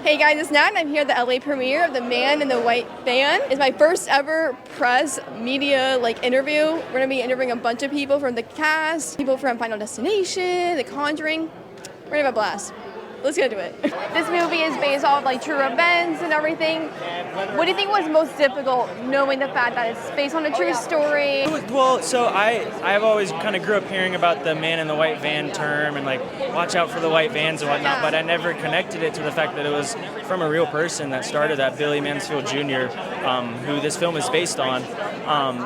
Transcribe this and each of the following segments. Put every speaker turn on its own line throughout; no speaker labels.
Hey guys, it's Nat and I'm here at the LA premiere of The Man in the White Van. It's my first ever press media interview. We're gonna be interviewing a bunch of people from the cast, people from Final Destination, The Conjuring. We're gonna have a blast. Let's get into it. This movie is based off true events and everything. What do you think was most difficult, knowing the fact that it's based on a true story?
Well, so I've always kind of grew up hearing about the man in the white van term and watch out for the white vans and whatnot, but I never connected it to the fact that it was from a real person that started that, Billy Mansfield Jr., who this film is based on.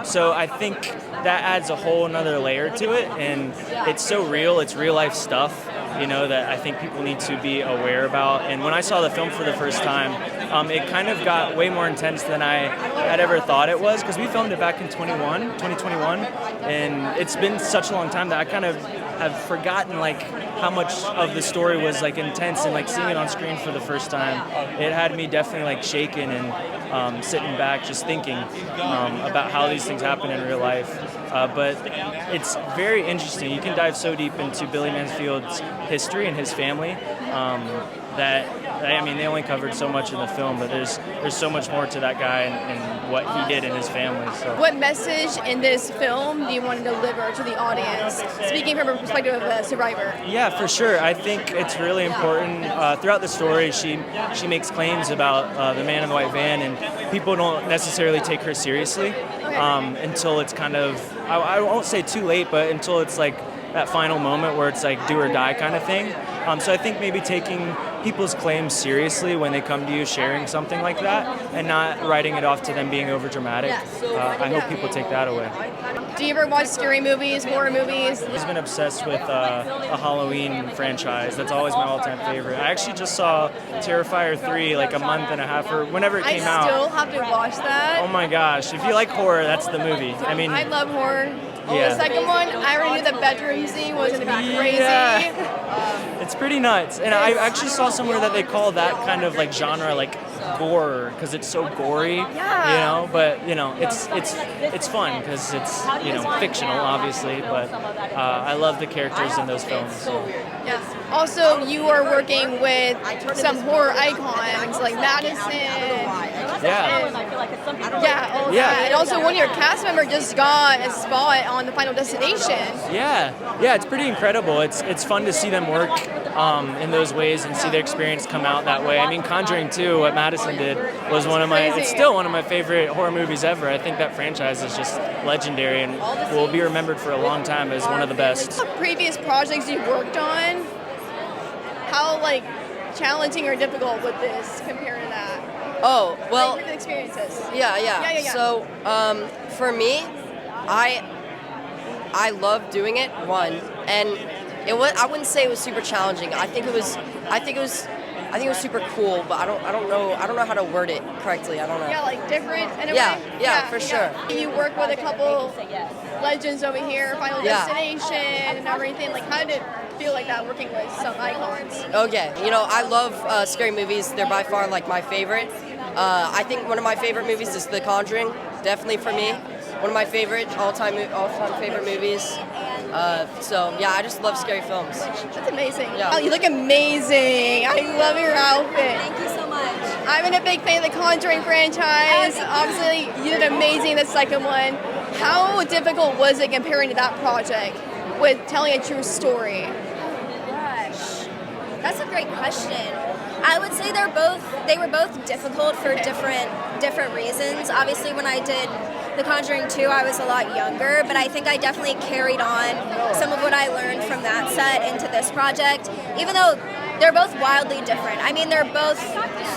So I think that adds a whole another layer to it, and it's so real, it's real life stuff, that I think people need to be aware about. And when I saw the film for the first time, it kind of got way more intense than I had ever thought it was, because we filmed it back in 2021, and it's been such a long time that I kind of have forgotten how much of the story was intense, and seeing it on screen for the first time, it had me definitely shaken and sitting back just thinking about how these things happen in real life. But it's very interesting. You can dive so deep into Billy Mansfield's history and his family that they only covered so much in the film, but there's so much more to that guy and what he did in his family. So,
what message in this film do you want to deliver to the audience, speaking from a perspective of a survivor?
Yeah, for sure. I think it's really important. Throughout the story, she makes claims about the man in the white van, and people don't necessarily take her seriously until it's kind of, I won't say too late, but until it's that final moment where it's do or die kind of thing. So I think maybe taking people's claims seriously when they come to you sharing something like that, and not writing it off to them being over dramatic. I hope people take that away.
Do you ever watch scary movies, horror movies?
I've been obsessed with a Halloween franchise. That's always my all-time favorite. I actually just saw Terrifier 3 a month and a half or whenever it came out.
I still have to watch that.
Oh my gosh, if you like horror, that's the movie.
I love horror.
Yeah.
The second one, I already knew the bedroom scene was going to be crazy.
Yeah. It's pretty nuts. And I actually saw somewhere that they call that kind of genre gore, because it's so gory.
Yeah.
But it's fun because it's fictional, obviously. But I love the characters in those films. So.
Yes. Also, you are working with some horror icons like Madison.
Yeah.
And also, one of your cast members just got a spot on the Final Destination.
Yeah, it's pretty incredible. It's fun to see them work in those ways and see their experience come out that way. Conjuring 2, what Madison did, was it's still one of my favorite horror movies ever. I think that franchise is just legendary and will be remembered for a long time as one of the best.
Previous projects you've worked on, how challenging or difficult would this compare to that?
Oh, well,
the experiences.
Yeah. So, for me, I love doing it, and I wouldn't say it was super challenging. I think it was super cool, but I don't know how to word it correctly. I don't know.
Yeah, different in a way.
Yeah, for sure.
You work with a couple legends over here, Final Destination and everything. How did it feel that working with some icons?
Okay, I love scary movies. They're by far my favorite. I think one of my favorite movies is The Conjuring, definitely for me. One of my favorite all-time favorite movies. So yeah, I just love scary films.
That's amazing.
Yeah.
Oh, you look amazing. I love your outfit.
Thank you so much.
I've been a big fan of the Conjuring franchise. Obviously, you did amazing in the second one. How difficult was it comparing to that project with telling a true story?
Gosh, that's a great question. I would say they were both difficult for different reasons. Obviously, when I did The Conjuring 2, I was a lot younger, but I think I definitely carried on some of what I learned from that set into this project, even though they're both wildly different. They're both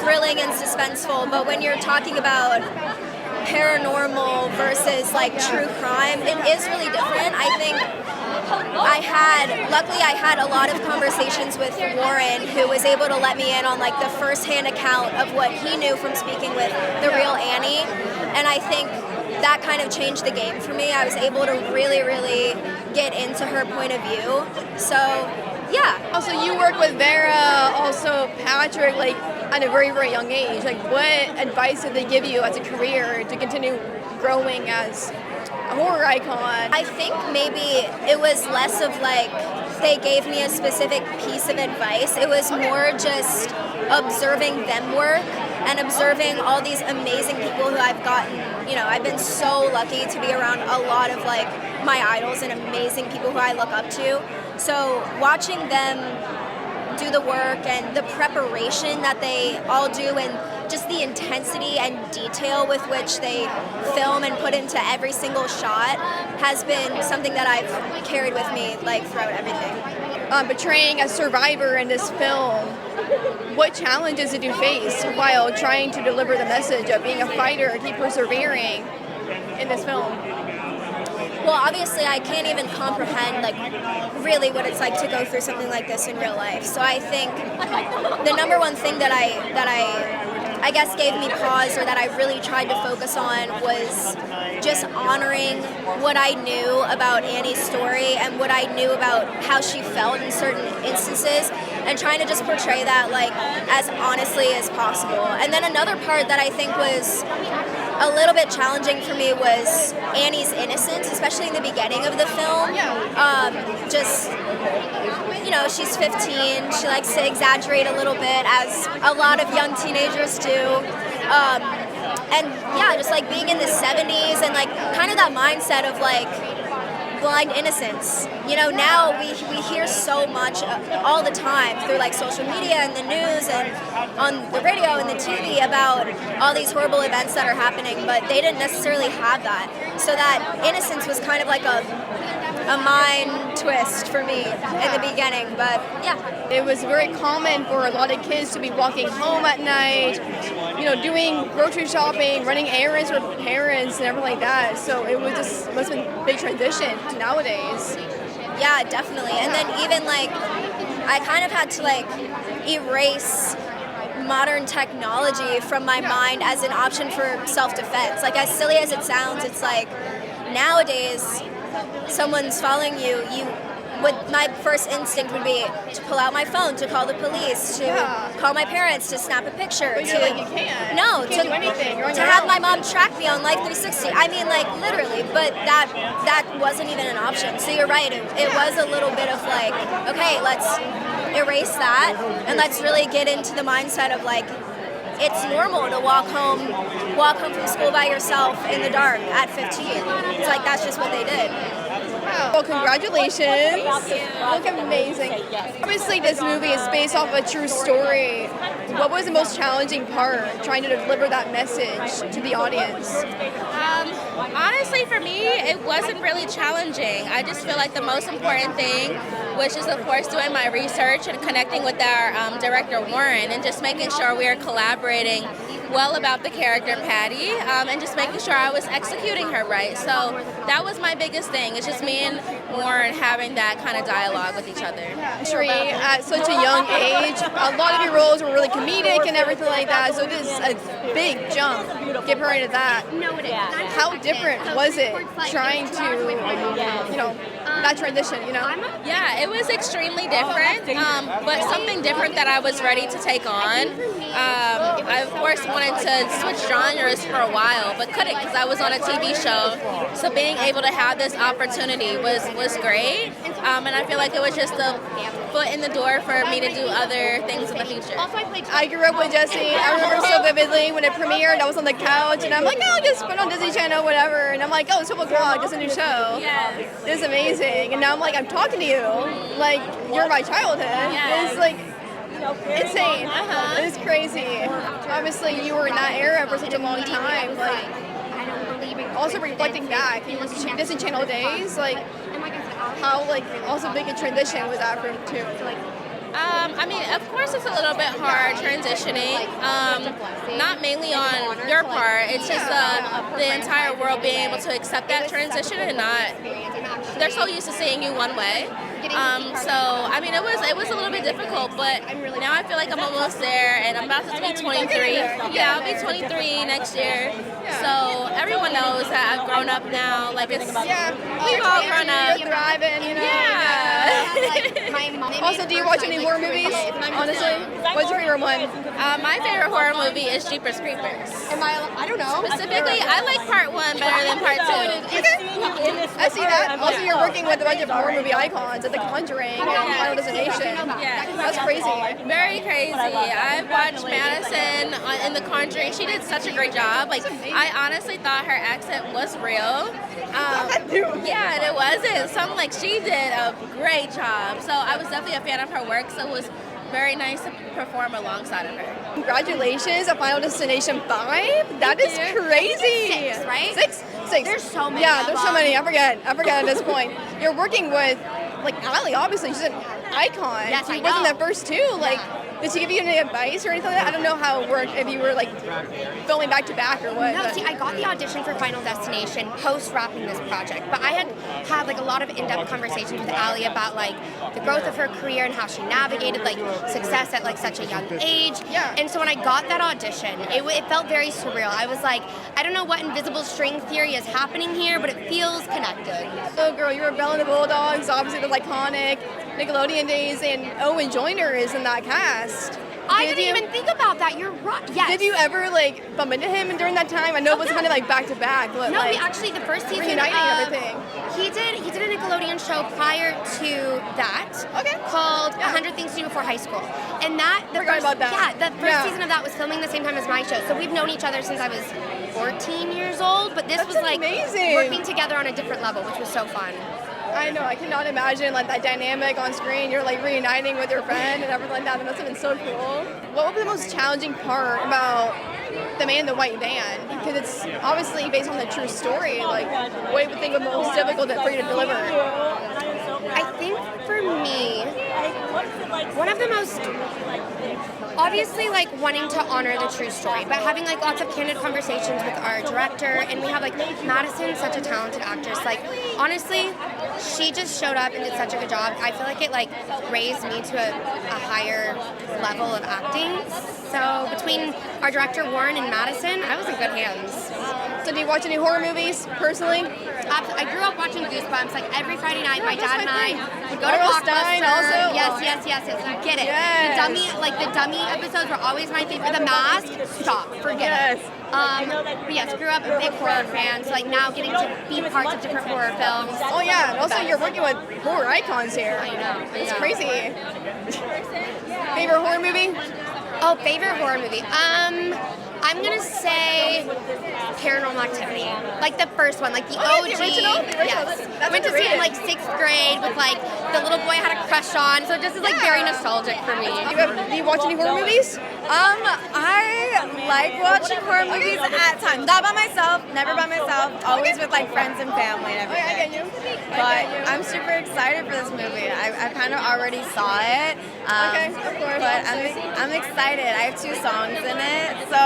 thrilling and suspenseful, but when you're talking about paranormal versus true crime, it is really different. I think luckily I had a lot of conversations with Warren, who was able to let me in on the first-hand account of what he knew from speaking with the real Annie, and I think that kind of changed the game for me. I was able to really, really get into her point of view. So, yeah.
Also, you work with Vera, also Patrick, at a very, very young age. What advice did they give you as a career to continue growing as a horror icon?
I think maybe it was less of they gave me a specific piece of advice. It was more just observing them work and observing all these amazing people who I've gotten, I've been so lucky to be around a lot of like my idols and amazing people who I look up to. So watching them do the work and the preparation that they all do and just the intensity and detail with which they film and put into every single shot has been something that I've carried with me like throughout everything.
Portraying a survivor in this film, what challenges did you face while trying to deliver the message of being a fighter and keep persevering in this film?
Well, obviously, I can't even comprehend like really what it's like to go through something like this in real life. So I think the number one thing that I guess gave me pause, or that I really tried to focus on, was just honoring what I knew about Annie's story and what I knew about how she felt in certain instances, and trying to just portray that like as honestly as possible. And then another part that I think was a little bit challenging for me was Annie's innocence, especially in the beginning of the film. She's 15. She likes to exaggerate a little bit, as a lot of young teenagers do. And yeah, just like being in the 70s and like kind of that mindset of like blind innocence. Now we hear so much all the time through like social media and the news and on the radio and the TV about all these horrible events that are happening, but they didn't necessarily have that. So that innocence was kind of like a mind twist for me in the beginning, but yeah.
It was very common for a lot of kids to be walking home at night, doing grocery shopping, running errands for parents and everything like that. So it was just must have been a big transition to nowadays.
Yeah, definitely. And then even like I kind of had to like erase modern technology from my mind as an option for self-defense. Like, as silly as it sounds, it's like nowadays someone's following you, my first instinct would be to pull out my phone, to call the police, to call my parents, to snap a picture.
But
to
you can't.
No,
you can't do anything. You're on
to
your
have
own.
my mom track me on Life 360. I mean, like literally, but that wasn't even an option. So you're right. It was a little bit of like, okay, let's erase that and let's really get into the mindset of like, it's normal to walk home from school by yourself in the dark at 15. It's like that's just what they did.
Wow. Well, congratulations. You look amazing. Obviously, this movie is based off a true story. What was the most challenging part, trying to deliver that message to the audience?
Honestly, for me, it wasn't really challenging. I just feel like the most important thing was just, of course, doing my research and connecting with our director, Warren, and just making sure we are collaborating well about the character Patty, and just making sure I was executing her right. So that was my biggest thing. It's just me and Warren having that kind of dialogue with each other.
At such a young age, a lot of your roles were really comedic and everything like that, so it is a big jump. Get her into that. How different was it trying to, that transition,
Yeah, it was extremely different, but something different that I was ready to take on. I, of course, wanted to switch genres for a while, but couldn't because I was on a TV show. So being able to have this opportunity was great, and I feel like it was just a foot in the door for me to do other things in the future.
I grew up with Jessie. I remember so vividly when it premiered. I was on the couch, and I'm like, oh, just put on Disney Channel, whatever. And I'm like, oh, it's 12 o'clock. It's a new show.
Yes.
It's amazing. And now I'm like, I'm talking to you. Like, you're my childhood.
Yes.
It's like insane. It's crazy. Obviously, you were in that era for such a long time. Like, also reflecting back, it was Disney Channel days. Like, how also big a transition was that for too.
I mean, of course it's a little bit hard transitioning, not mainly on your part, it's just the entire world being able to accept that transition and not, they're so used to seeing you one way. So, I mean, it was a little bit difficult, but now I feel like I'm almost there, and I'm about to be 23. Yeah, I'll be 23 next year. So everyone knows that I've grown up now. Like, we've all grown up.
Thriving,
Yeah.
Also, do you watch any horror movies? Honestly, what's your favorite one?
My favorite horror movie is Jeepers Creepers.
I don't know.
Specifically, I like part 1 better than part 2.
I see that. Also, you're working with a bunch of horror movie icons at the Conjuring and Final Destination.
Yeah.
That's crazy.
Very crazy. I watched Madison in The Conjuring. She did such a great job. Like, I honestly thought her accent was real. Yeah, and it wasn't. So I'm like, she did a great job. So I was definitely a fan of her work. So it was very nice to perform alongside of her.
Congratulations on Final Destination 5. That is crazy.
6, right?
6?
There's so many.
Yeah, there's so many. I forget at this point. You're working with, like, Allie, obviously. She's an icon.
Yes,
she
I
wasn't
know.
the first two. Like, did she give you any advice or anything like that? I don't know how it worked, if you were, like, filming back to back or what.
No,
but-
see, I got the audition for Final Destination post wrapping this project, but I had like a lot of in-depth conversations with Allie about like the growth of her career and how she navigated like success at like such a young age.
Yeah.
And so when I got that audition, it felt very surreal. I was like, I don't know what invisible string theory is happening here, but it feels connected.
So, girl, you were Belle and the Bulldogs, obviously the iconic Nickelodeon days, and Owen Joyner is in that cast.
I
Did
didn't
you-
even think about that. You're right. Yes.
Did you ever, like, bump into him during that time? I know it was kind of like back to back, but
No,
like,
we actually the first season
reuniting
of,
everything.
He did a Nickelodeon show prior to that.
Okay.
Called
Yeah.
100 Things to Do Before High School, and the
Forgot
first
about that.
yeah the first
Yeah.
season of that was filming the same time as my show. So we've known each other since I was 14 years old. But this
That's
was like
amazing.
working together on a different level, which was so fun.
I know, I cannot imagine like that dynamic on screen. You're like reuniting with your friend and everything like that. That must have been so cool. What was the most challenging part about The Man in the White Van? Because it's obviously based on the true story. Like, what do you think was most difficult for you to deliver?
I think for me, one of the most obviously like wanting to honor the true story, but having like lots of candid conversations with our director, and we have like Madison, such a talented actress. Like honestly, she just showed up and did such a good job. I feel like it like raised me to a higher level of acting. So between our director Warren and Madison, I was in good hands.
So do you watch any horror movies personally?
I grew up watching Goosebumps. Like every Friday night, my dad and I would go to
R.L. Stein
Blockbuster.
also?
Yes. You get it.
Yes.
The dummy episodes were always my favorite. The Mask, stop, forget it. But yes, grew up a big horror fan. So like now getting to be parts of different horror films.
Oh yeah, and also you're working with horror icons here.
I know.
It's crazy. Favorite horror movie?
Oh, favorite horror movie. I'm gonna say Paranormal Activity, like the first one, like the
Oh,
OG.
yeah, the original?
Yes.
That's
Went to see it in
underrated.
like 6th grade with like the little boy I had a crush on, so it just is like very nostalgic for me.
Do you watch any horror movies?
I like watching horror movies at times. Not by myself, never by myself, always with like friends and family and
Oh, yeah, I
everything.
get you.
But I'm super excited for this movie. I kind of already saw it.
Okay, of course.
But I'm excited. I have 2 songs in it, so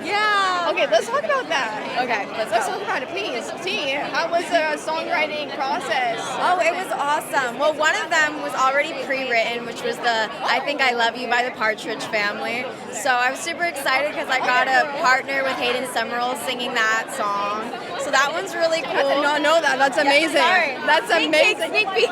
yeah.
Okay, let's talk about that.
Okay, let's
Let's
go.
talk about it, please. T, how was the songwriting process?
Oh, it was awesome. Well, one of them was already pre-written, which was the I Think I Love You by the Partridge Family. So I was super excited because I got a partner with Hayden Summerall singing that song. So that one's really
I did
cool.
not know that. That's amazing.
sorry.
That's
Sneak peek,
amazing.
sneak peek.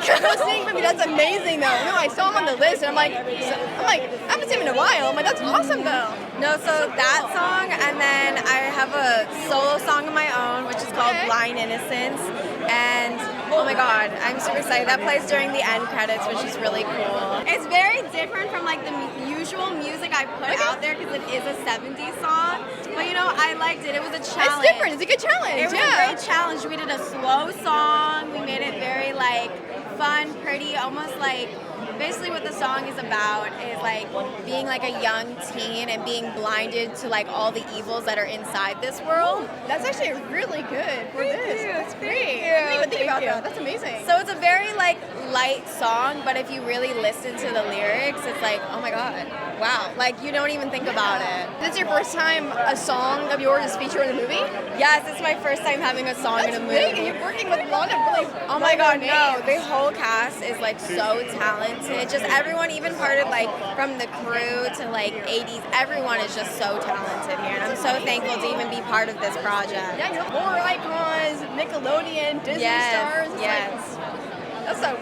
That's amazing though. No, I saw him on the list and I'm like, I haven't seen him in a while. I'm like, that's awesome though.
No, so that song, and then I have a solo song of my own, which is called
Okay.
Blind Innocence. And oh my god, I'm super excited. That plays during the end credits, which is really cool. It's very different from like the usual music I put out there because it is a 70s song. But you know, I liked it. It was a challenge.
It's different. It's a good challenge.
It was
yeah.
a great challenge. We did a slow song. We made it very like fun, pretty, almost like basically what the song is about is like being like a young teen and being blinded to like all the evils that are inside this world.
That's actually really good for this.
you.
That's great.
Thank you.
I didn't even think
Thank
about
you.
that. That's amazing.
So it's a very like light song, but if you really listen to the lyrics, it's like, oh my god, wow. Like you don't even think about it.
This is your first time a song of yours is featured in a movie?
Yes, it's my first time having a song
That's
in a movie.
big. And you're working with a lot of really
Oh my god,
names.
no. The whole cast is like so talented. Just everyone, even part of like from the crew to like 80s, everyone is just so talented here. And I'm so thankful to even be part of this project.
Yeah, you're horror icons, Nickelodeon, Disney
Yes,
stars. It's
yes.
like, that's so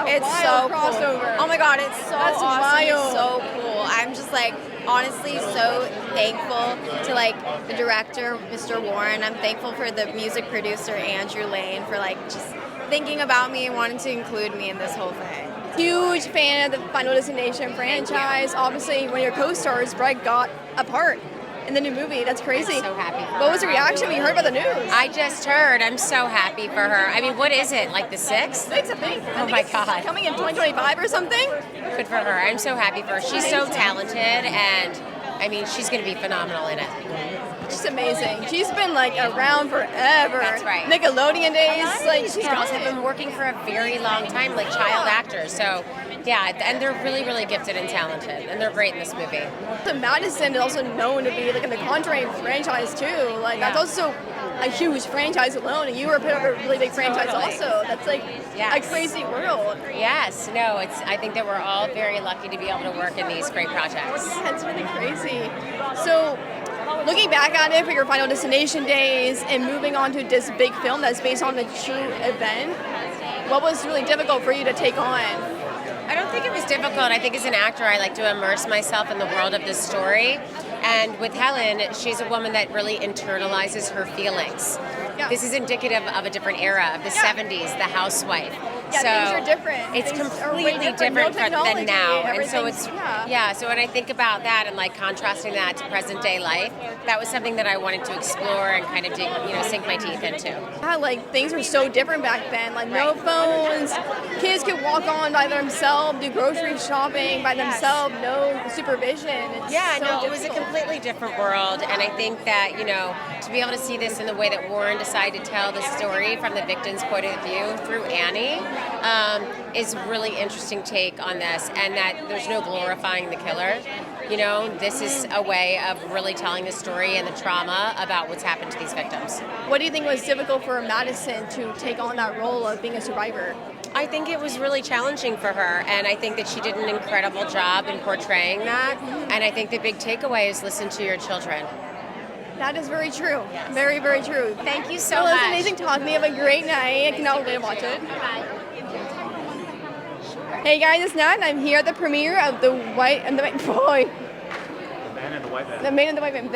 It's
wild
so
crossover.
Cool. Oh my god, it's so
That's
awesome.
wild.
It's so cool. I'm just like honestly so thankful to like the director, Mr. Warren. I'm thankful for the music producer, Andrew Lane, for like just thinking about me and wanting to include me in this whole thing.
Huge fan of the Final Destination franchise. Obviously, one of your co-stars, Brett, got a part in the new movie. That's crazy.
I'm so happy for
What was
her.
the reaction when you heard about the news?
I just heard. I'm so happy for her. I mean, what is it? Like the 6th?
Six, I think.
Oh my God.
Coming in 2025 or something?
Good for her. I'm so happy for her. She's so talented, and I mean, she's going to be phenomenal in it.
She's amazing. She's been like around forever.
That's right.
Nickelodeon days. Like
These
she's
girls
got
have
it.
been working for a very long time, like child actors. So, yeah, and they're really, really gifted and talented, and they're great in this movie.
The Madison is also known to be like in the Conjuring franchise too. Like that's also a huge franchise alone, and you were a part of a really big franchise also. That's like a crazy world.
Yes, no, I think that we're all very lucky to be able to work in these great projects.
That's really crazy. So, looking back at it for your Final Destination days and moving on to this big film that's based on a true event, what was really difficult for you to take on?
I don't think it was difficult. I think as an actor, I like to immerse myself in the world of this story. And with Helen, she's a woman that really internalizes her feelings.
Yeah.
This is indicative of a different era, of the 70s, the housewife.
Yeah,
so
things are different.
It's
Things are way
completely
different. No
different
technology,
than now. And so
everything's-
it's, so when I think about that and like contrasting that to present day life, that was something that I wanted to explore and kind of dig, sink my teeth into.
Yeah, like things were so different back then. Like no phones, kids could walk on by themselves, do grocery shopping by themselves, no supervision. It's
It was a completely different world, and I think that, to be able to see this in the way that Warren decided to tell the story from the victim's point of view through Annie is a really interesting take on this, and that there's no glorifying the killer. This is a way of really telling the story and the trauma about what's happened to these victims.
What do you think was difficult for Madison to take on that role of being a survivor?
I think it was really challenging for her, and I think that she did an incredible job in portraying that, and I think the big takeaway is listen to your children.
That is very true. Very, very true.
Thank you so
Well, it was
much.
amazing talking to you. Have a great night. I cannot wait to watch it. Hey guys, it's Nat, and I'm here at the premiere of The Man and the White Man.